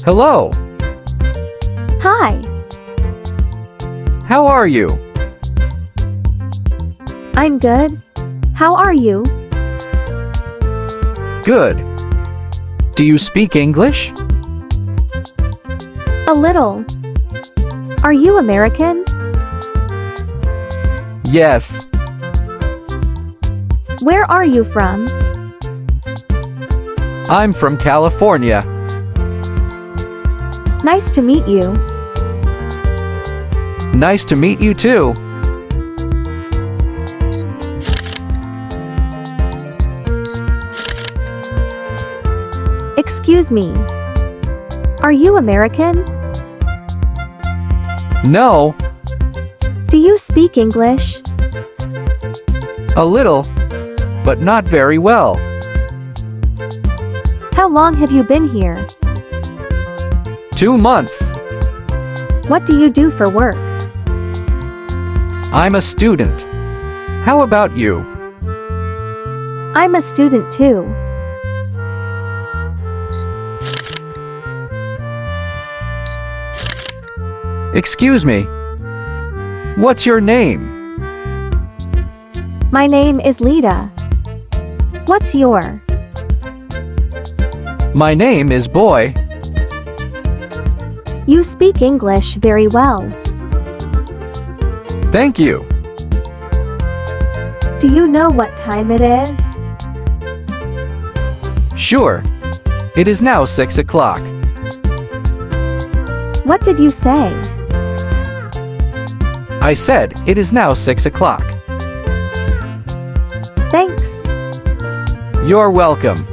Hello. Hi, How are you? I'm good. How are you? Good. Do you speak English? A little. Are you American? Yes. Where are you from? I'm from California. Nice to meet you. Nice to meet you too. Excuse me. Are you American? No. Do you speak English? A little, but not very well. How long have you been here? 2 months. What do you do for work? I'm a student. How about you? I'm a student too. Excuse me. What's your name? My name is Lita. What's your? My name is Boy. You speak English very well. Thank you. Do you know what time it is? Sure. It is now 6 o'clock. What did you say? I said it is now 6 o'clock. Thanks. You're welcome.